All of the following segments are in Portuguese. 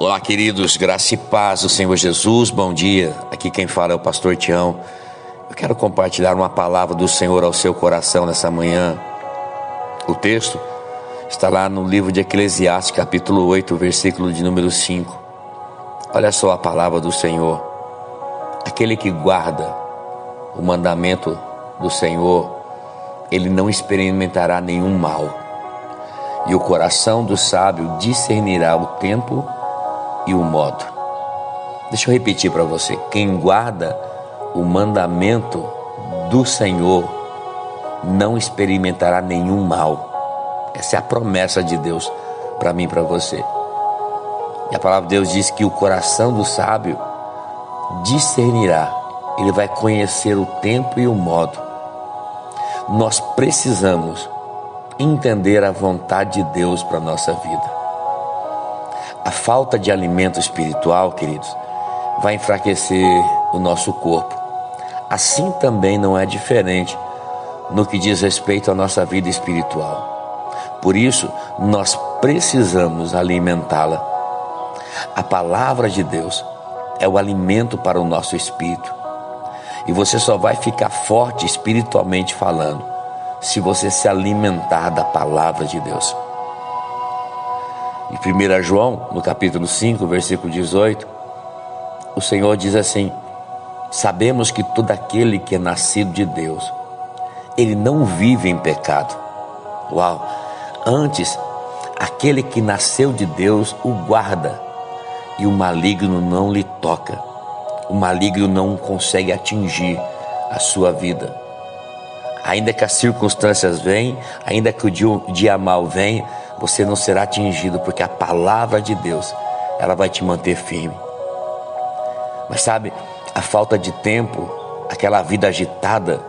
Olá, queridos, graça e paz do Senhor Jesus, bom dia. Aqui quem fala é o pastor Tião. Eu quero compartilhar uma palavra do Senhor ao seu coração nessa manhã. O texto está lá no livro de Eclesiastes, capítulo 8, versículo de número 5. Olha só a palavra do Senhor. Aquele que guarda o mandamento do Senhor, ele não experimentará nenhum mal. E o coração do sábio discernirá o tempo e o modo. Deixa eu repetir para você. Quem guarda o mandamento do Senhor não experimentará nenhum mal. Essa é a promessa de Deus para mim e para você. E a palavra de Deus diz que o coração do sábio discernirá. Ele vai conhecer o tempo e o modo. Nós precisamos entender a vontade de Deus para a nossa vida. A falta de alimento espiritual, queridos, vai enfraquecer o nosso corpo. Assim também não é diferente no que diz respeito à nossa vida espiritual. Por isso, nós precisamos alimentá-la. A palavra de Deus é o alimento para o nosso espírito. E você só vai ficar forte espiritualmente falando se você se alimentar da palavra de Deus. Em 1 João, no capítulo 5, versículo 18, o Senhor diz assim: sabemos que todo aquele que é nascido de Deus, ele não vive em pecado. Uau! Antes, aquele que nasceu de Deus o guarda, e o maligno não lhe toca. O maligno não consegue atingir a sua vida. Ainda que as circunstâncias venham, ainda que o dia mal venha, você não será atingido, porque a palavra de Deus, ela vai te manter firme. Mas sabe, a falta de tempo, aquela vida agitada,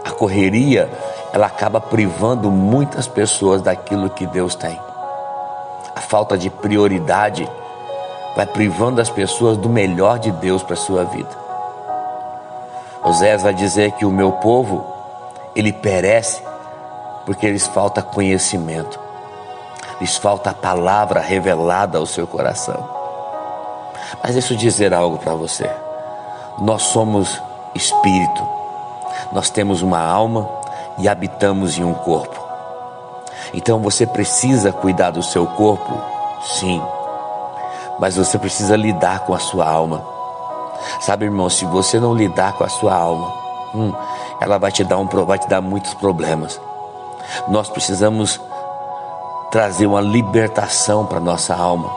a correria, ela acaba privando muitas pessoas daquilo que Deus tem. A falta de prioridade vai privando as pessoas do melhor de Deus para a sua vida. Oséias vai dizer que o meu povo, ele perece porque lhes falta conhecimento. Lhes falta a palavra revelada ao seu coração. Mas deixa eu dizer algo para você. Nós somos espírito. Nós temos uma alma e habitamos em um corpo. Então você precisa cuidar do seu corpo? Sim. Mas você precisa lidar com a sua alma. Sabe, irmão, se você não lidar com a sua alma, ela vai te dar muitos problemas. Nós precisamos trazer uma libertação para nossa alma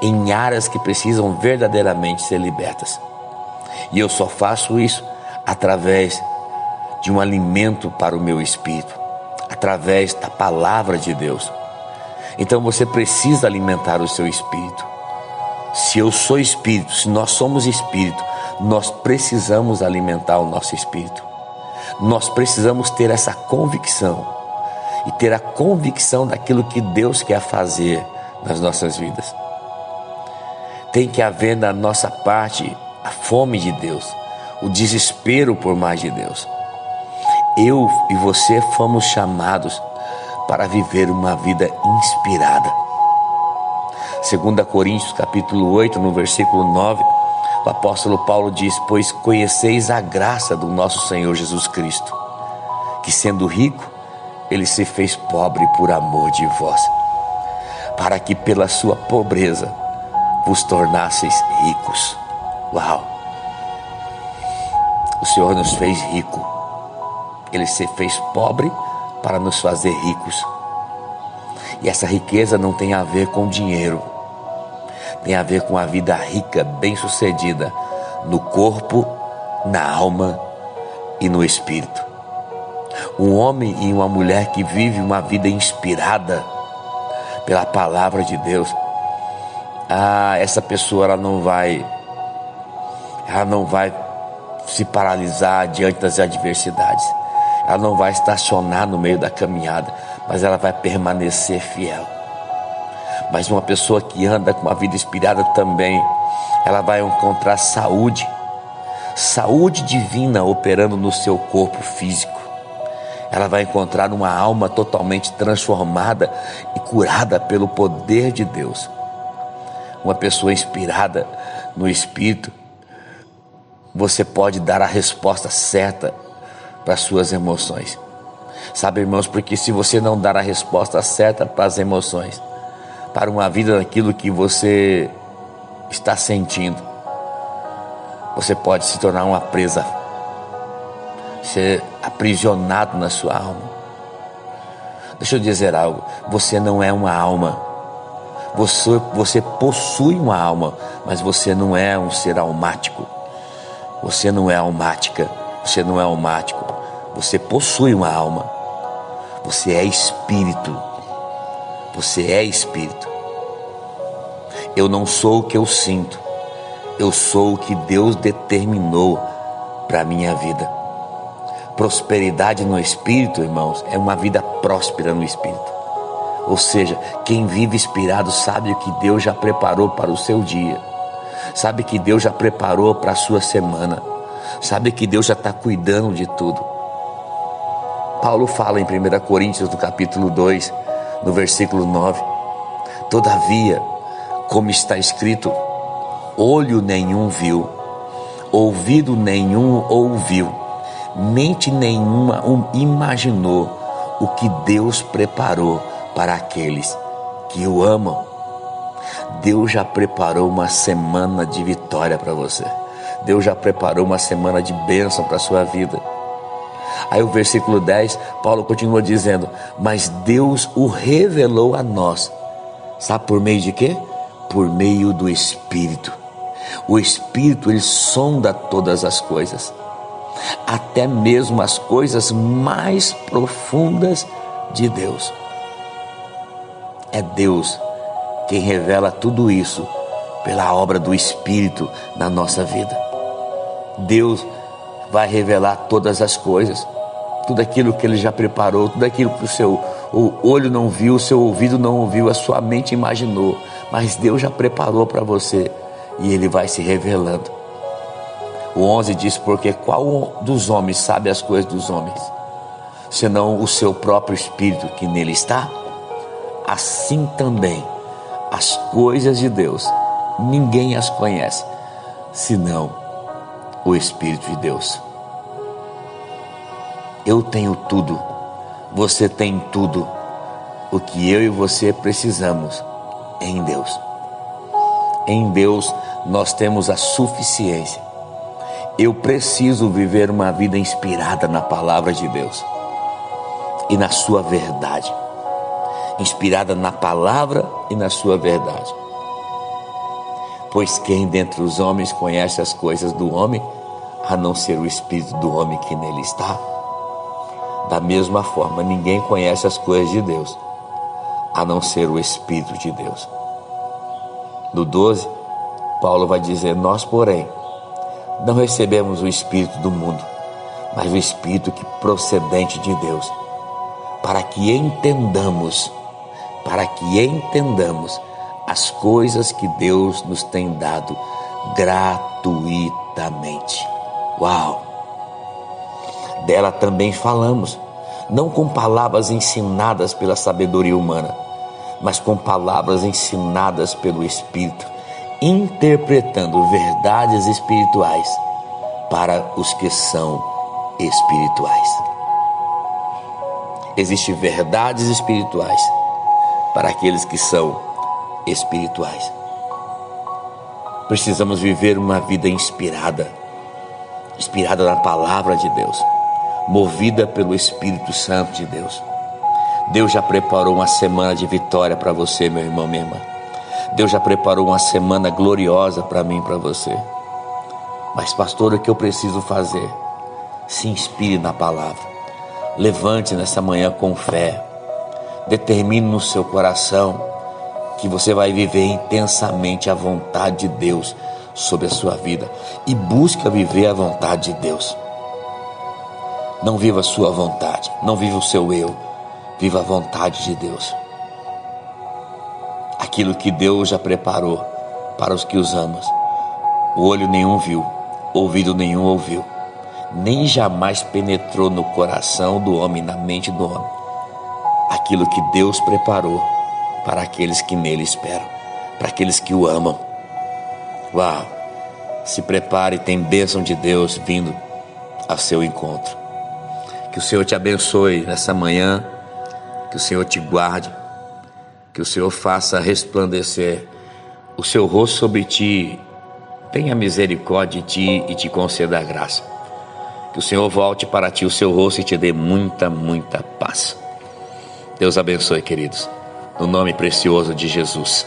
em áreas que precisam verdadeiramente ser libertas. E eu só faço isso através de um alimento para o meu espírito, através da palavra de Deus. Então você precisa alimentar o seu espírito. Se eu sou espírito, se nós somos espírito, nós precisamos alimentar o nosso espírito. Nós precisamos ter essa convicção e ter a convicção daquilo que Deus quer fazer nas nossas vidas. Tem que haver na nossa parte a fome de Deus, o desespero por mais de Deus. Eu e você fomos chamados para viver uma vida inspirada. 2 Coríntios capítulo 8, no versículo 9, o apóstolo Paulo diz: pois conheceis a graça do nosso Senhor Jesus Cristo, que sendo rico, ele se fez pobre por amor de vós, para que pela sua pobreza vos tornasseis ricos. Uau! O Senhor nos fez rico. Ele se fez pobre para nos fazer ricos. E essa riqueza não tem a ver com dinheiro. Tem a ver com a vida rica, bem-sucedida no corpo, na alma e no espírito. Um homem e uma mulher que vive uma vida inspirada pela palavra de Deus, essa pessoa ela não vai se paralisar diante das adversidades. Ela não vai estacionar no meio da caminhada, mas ela vai permanecer fiel. Mas uma pessoa que anda com uma vida inspirada também, ela vai encontrar saúde divina operando no seu corpo físico. Ela vai encontrar uma alma totalmente transformada e curada pelo poder de Deus. uma pessoa inspirada no Espírito, você pode dar a resposta certa para as suas emoções. Sabe, irmãos, porque se você não dar a resposta certa para as emoções, para uma vida naquilo que você está sentindo, você pode se tornar uma presa, ser aprisionado na sua alma. Deixa eu dizer algo, você não é uma alma, você possui uma alma, mas você não é um ser almático, você não é almática, você não é almático, você possui uma alma, você é espírito, você é espírito. Eu não sou o que eu sinto, eu sou o que Deus determinou para a minha vida. Prosperidade no Espírito, irmãos, é uma vida próspera no Espírito. Ou seja, quem vive inspirado sabe o que Deus já preparou para o seu dia, sabe que Deus já preparou para a sua semana, sabe que Deus já está cuidando de tudo. Paulo fala em 1 Coríntios, no capítulo 2, no versículo 9: todavia, como está escrito, olho nenhum viu, ouvido nenhum ouviu, mente nenhuma imaginou o que Deus preparou para aqueles que o amam. Deus já preparou uma semana de vitória para você. Deus já preparou uma semana de bênção para a sua vida. Aí o versículo 10, Paulo continua dizendo: mas Deus o revelou a nós. Sabe por meio de quê? Por meio do Espírito. O Espírito, ele sonda todas as coisas, até mesmo as coisas mais profundas de Deus. É Deus quem revela tudo isso pela obra do Espírito na nossa vida. Deus vai revelar todas as coisas, tudo aquilo que Ele já preparou, tudo aquilo que o olho não viu, o seu ouvido não ouviu, a sua mente imaginou, mas Deus já preparou para você e Ele vai se revelando. O 11 diz: porque qual dos homens sabe as coisas dos homens, senão o seu próprio Espírito que nele está? Assim também as coisas de Deus, ninguém as conhece, senão o Espírito de Deus. Eu tenho tudo, você tem tudo, o que eu e você precisamos em Deus. Em Deus nós temos a suficiência. Eu preciso viver uma vida inspirada na palavra de Deus e na sua verdade. Inspirada na palavra e na sua verdade. Pois quem dentre os homens conhece as coisas do homem, a não ser o Espírito do homem que nele está? Da mesma forma, ninguém conhece as coisas de Deus, a não ser o Espírito de Deus. No 12, Paulo vai dizer: nós, porém, não recebemos o Espírito do mundo, mas o Espírito que procedente de Deus, para que entendamos as coisas que Deus nos tem dado gratuitamente. Uau! Dela também falamos, não com palavras ensinadas pela sabedoria humana, mas com palavras ensinadas pelo Espírito, interpretando verdades espirituais para os que são espirituais. Existem verdades espirituais para aqueles que são espirituais. Precisamos viver uma vida inspirada na palavra de Deus, movida pelo Espírito Santo de Deus. Deus já preparou uma semana de vitória para você, meu irmão, minha irmã. Deus já preparou uma semana gloriosa para mim e para você. Mas, pastor, o que eu preciso fazer? Se inspire na palavra. Levante nessa manhã com fé. Determine no seu coração que você vai viver intensamente a vontade de Deus sobre a sua vida. E busca viver a vontade de Deus. Não viva a sua vontade, não viva o seu eu. Viva a vontade de Deus. Aquilo que Deus já preparou para os que os amam. O olho nenhum viu, ouvido nenhum ouviu, nem jamais penetrou no coração do homem, na mente do homem, aquilo que Deus preparou para aqueles que nele esperam. para aqueles que o amam. Uau! Se prepare, tem bênção de Deus vindo ao seu encontro. Que o Senhor te abençoe nessa manhã, que o Senhor te guarde, que o Senhor faça resplandecer o seu rosto sobre ti, tenha misericórdia de ti e te conceda a graça. Que o Senhor volte para ti o seu rosto e te dê muita, muita paz. Deus abençoe, queridos, no nome precioso de Jesus.